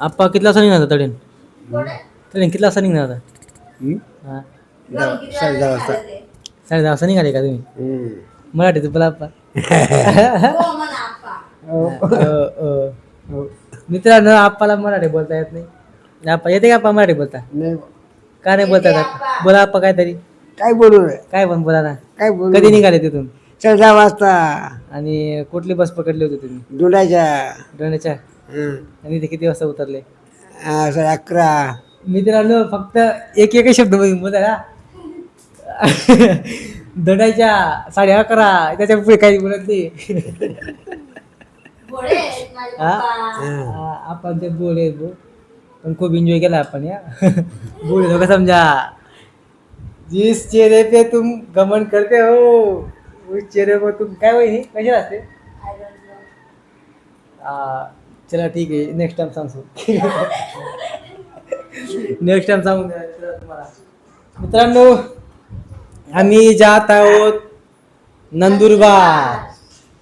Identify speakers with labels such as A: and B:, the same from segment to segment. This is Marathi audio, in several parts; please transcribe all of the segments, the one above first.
A: आप्पा कितला वाजता निघणार तडेन तडेन कितला वाजता निघणार आता हां
B: 10:30 वाजता.
A: 10:30 वाजता निघाले का तुम्ही मराठीत बोला आप्पा मित्रांनो आप्पाला मराठी बोलता येत नाही आप्पा येते का आप्पा मराठी बोलता
B: नाही
A: का नाही बोलता येत? बोला आप्पा काहीतरी
B: काय बोलू रे?
A: काय पण बोला ना
B: काय बोलू?
A: कधी निघाले तिथून
B: 10:30 वाजता
A: आणि कुठली बस पकडली होती तुम्ही
B: धुंडायच्या.
A: डोण्याच्या आणि ते किती वाजता उतरले
B: 11.
A: मित्रांनो फक्त एक शब्द बोला ना दडायच्या 11:30 त्याच्या पुढे काही बोलत नाही आपण ते बोले पण खूप एंजॉय केला आपण या बोले लोक समजा जिस चेहरे पे तुम गमन करते हो उस चेहरे को तुम काय वही कशी असते चला ठीक आहे नेक्स्ट टाइम सांगतो नेक्स्ट टाइम सांगून द्या तुम्हाला मित्रांनो आम्ही जात आहोत नंदुरबार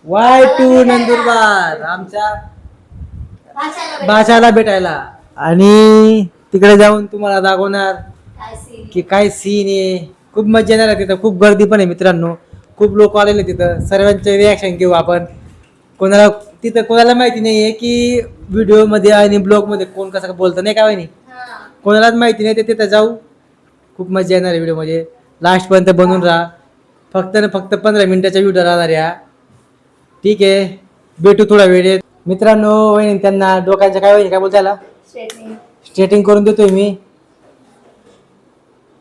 A: Y2 नंदुरबार आमच्या भाषाला भेटायला आणि तिकडे जाऊन तुम्हाला दाखवणार की काय सीन आहे खूप मजा येणार आहे तिथं खूप गर्दी पण आहे मित्रांनो खूप लोक आलेले तिथं सर्वांचे रिॲक्शन घेऊ आपण कोणाला तिथं कोणाला माहिती नाही आहे की व्हिडिओमध्ये आणि ब्लॉगमध्ये कोण कसं बोलतं नाही काय नाही कोणालाच माहिती नाही ते तिथं जाऊ खूप मजा येणार आहे व्हिडिओमध्ये लास्टपर्यंत बनवून राहा फक्त ना फक्त 15 मिनिटाचा व्हिडिओ राहणार या ठीक आहे भेटू थोडा वेळेत मित्रांनो वहिनी त्यांना डोक्याचं काय वहिनी काय बोलतायला स्ट्रेटिंग करून देतोय मी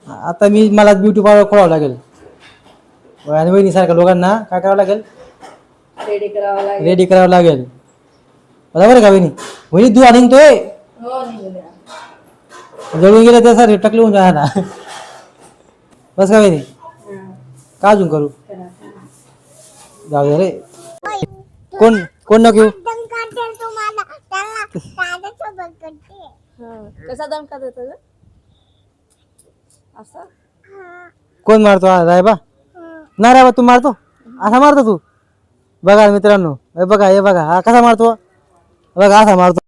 A: आता मला ब्युटी पार्लर खोलावं लागेल आणि वहिनीसारख्या लोकांना काय करावं लागेल रेडी करावं लागेल बरोबर का वहिनी वहिनी तू निघतोय जळून गेलं तर सर टकले होऊन जाणार बस का वहिनी का अजून करू जाऊ दे रे कोण कोण नको
C: कसा दम का देतो असं
A: कोण मारतो रायबा नाही रायबा तू मारतो असा मारतो तू बघा मित्रांनो हे बघा हा कसा मारतो बघा असा मारतो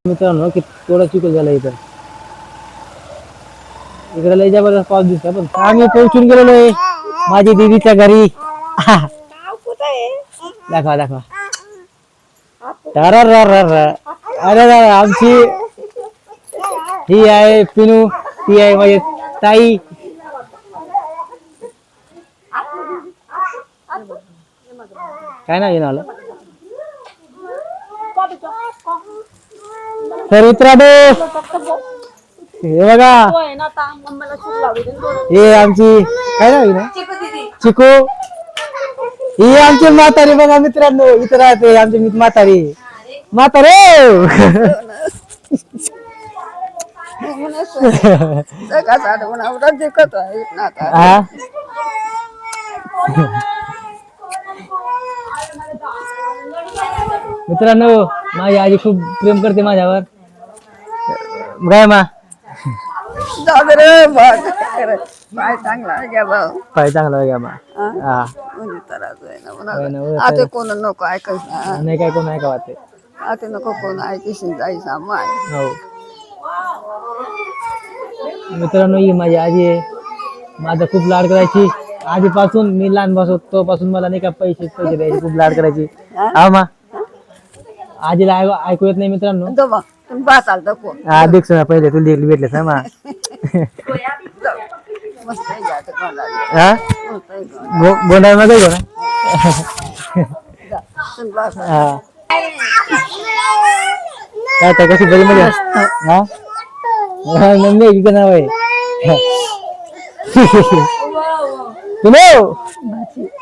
A: मित्रांनो की थोडा चिकल झाला इथं इकडे लय जबरदस्त पाऊस दिसतो पण आम्ही पोहोचून गेलेलो आहे माझी दीदीच्या घरी दाखवा अरे आमची ही आहे पिनू ती आहे माझी ताई काय नाव येणार तर मित्रांनो हे बघा हे आमची काय नाव ना चिकू ही आमची म्हातारी बघा मित्रांनो इथं राहते आमची म्हातारी मित्रांनो माझी आजी खूप प्रेम करते माझ्यावर काय मा
C: पाय चांगला घ्या भाऊ
A: पाय चांगला घ्या मा
C: आता कोण नको ऐकायचं
A: नाही काय कोण ऐका वाटते
C: आता नको कोण ऐकशील जायचा माय
A: हो मित्रांनो ही माझी आजी आहे माझा खूप लाड करायची आधीपासून मी लहान बसतो तोपासून मला नाही का पैसे द्यायचे खूप लाड करायची हा मा आजीला ऐकू येत नाही मित्रांनो
C: तुम्ही पाहत आल तर कोण
A: हा देख ना पहिले तू देखली भेटलेस ना मा हा गोंडा मध्ये go ना काय काय कशी बरी मध्ये हा नंदी इकडे नाव आहे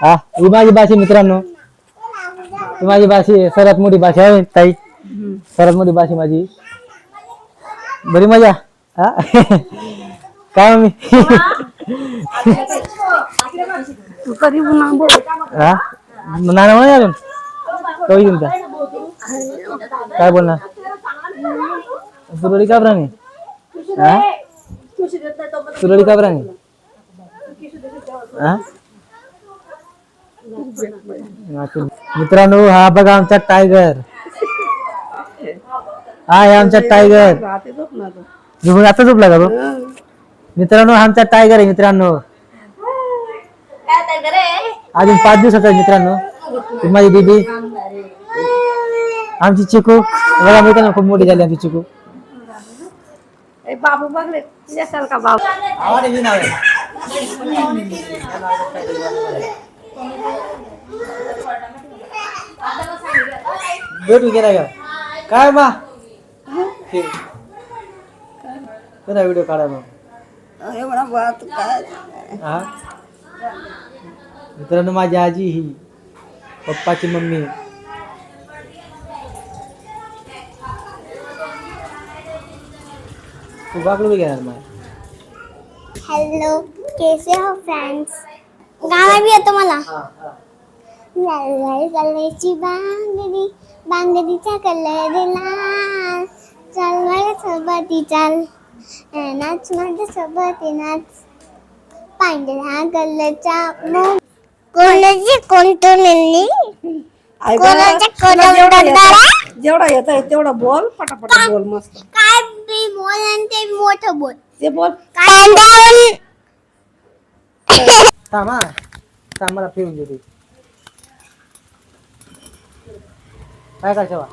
A: हा ही माझी भाषी मित्रांनो ही माझी भाषी सर्वात मोठी भाषा आहे ताई सर्वात मोठी भाषी माझी बरी मजा हा काय मी हा नाना म्हणा अजून कवी तुमचा काय बोलणार सुरळी का प्राणी हा सुरळी का प्राणी हा मित्रांनो हा बघा आमचा टायगर हा आहे आमचा टायगर झोपून आता झोपला का तो मित्रांनो हा आमचा टायगर आहे मित्रांनो अजून 5 दिवसाचा आहे मित्रांनो ही माझी दीदी आमची चिकू बघा मित्रांनो खूप मोठी झाली आमची चिकू
C: बाबू बघले का बाबू
A: भेटू गेला का काय बा व्हिडिओ काढा मग
C: एवढा बात काय
A: हा मित्रांनो माझी आजी ही पप्पाची मम्मी तू बागलो भी घेणार मग
D: हेलो कैसे हो फ्रेंड्स गाना भी येतो मला लाल कलरची बांगडी बांगडीचा कलर लाल चाल माझ्या सोबती चाल नाच माझ्या सोबती नाच पांढऱ्या कलरचा मोग कोणाची कोणतोली कोणाच्या कोणतोली
C: जेवढा येत आहे तेवढा बोल पटापट बोल मस्त
D: काय बी बोल आणि ते मोठं बोल
C: ते बोल
D: कांद्यावर
A: थांबा थांब मला फिरून देते काय करायचं बा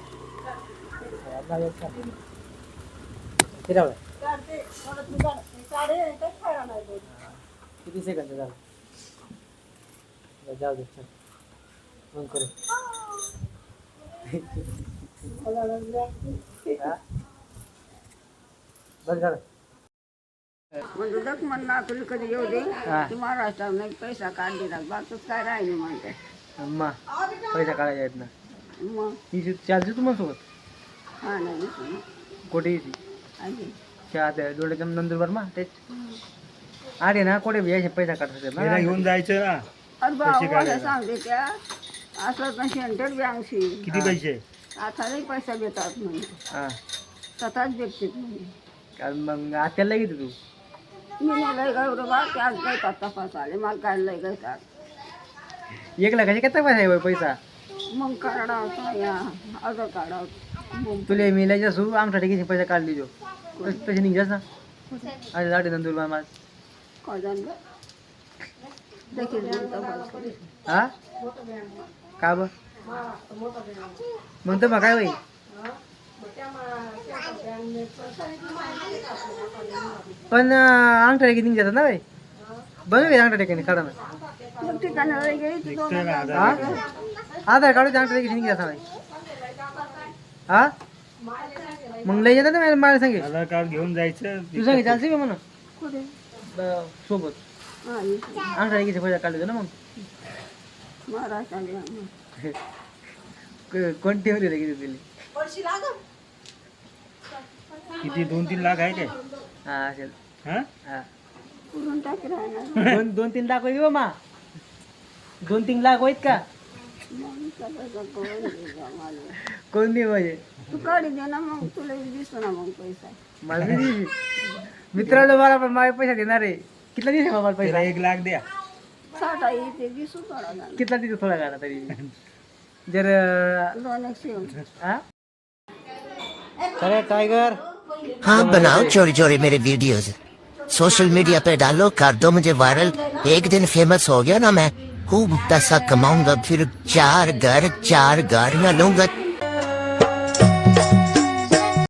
A: किती सेकंद झालं जाऊ दे चल मग करू हा? बस झालं
C: म्हणजे जग म्हणणार तुला कधी येऊ दे
A: हा.
C: तू महाराष्ट्रात नाही पैसा काढले ना बाकीच काय राहिले म्हणते
A: अम्मा पैसा काढायचा आहेत ना
C: मग
A: ती चालते तुम्हाला सोबत
C: हा नाही
A: कोठे येते
C: आहे
A: चहा डोळ्याच्या नंदुरबार मा तेच अरे ना कोठे यायचे पैसा काढतात ना
B: घेऊन जायचं ना
C: अरे बाबा सांगते त्या असं तर सेंटर बँकशी
B: किती पैसे
C: आता नाही पैसा घेतात म्हणे
A: हा
C: स्वतःच भेटते म्हणे
A: कारण मग आत्याला घेते तू
C: मी नाही गौरव बा ते आज घेतात तपास आले मला काय लय घेतात
A: 1 लाखाचे किती पैसा आहे पैसा
C: मग काढा होता या आधार कार्ड होतं
A: तुला मिलायच्या सू आमच्या ठिकाणी पैसा काढली जो तसे निघास ना अरे जाते नंदुरबार माझ
C: काय झालं देखील
A: हा का ब म्हणतो मग काय बाई पण अंगठा ठिकाणी निघतात ना बाई बनवे अंगठा ठिकाणी काढा ना
C: ठिकाणी गेली
A: हा आधार कार्ड अंगठा ठिकाणी निघतात बाई हा मग लय येतात ना मला सांगे
B: आधार कार्ड घेऊन जायचं
A: तू सांगे चालते का म्हणा
C: कुठे
A: सोबत
C: हा
A: अंगठा ठिकाणी पैसा काढले ना मग
C: महाराष्ट्रात
A: कोणती होती रे किती दिली
B: किती 2-3 लाख आहे काय
A: हा असेल
B: हा
A: हा
C: पुरून टाकी राहणार
A: 2-3 लाख होईल बा 2-3 लाख होईत का कोणती पाहिजे
C: तू काढी दे ना मग तुला दिसतो ना मग पैसा
A: मला नाही दिली. मित्राला मला पण माझे पैसा देणार आहे कितला दिवस मला पैसा
B: 1 लाख द्या
C: साठा येते दिसू थोडा ना
A: कितला दिवस थोडा गाणा तरी जर
C: 200
A: हा चले टाइगर
E: हाँ बनाओ चोरी चोरी मेरे वीडियोस सोशल मीडिया पे डालो कर दो मुझे वायरल एक दिन फेमस हो गया ना मैं खूब पैसा कमाऊंगा फिर 4 घर गाड़ियां लूंगा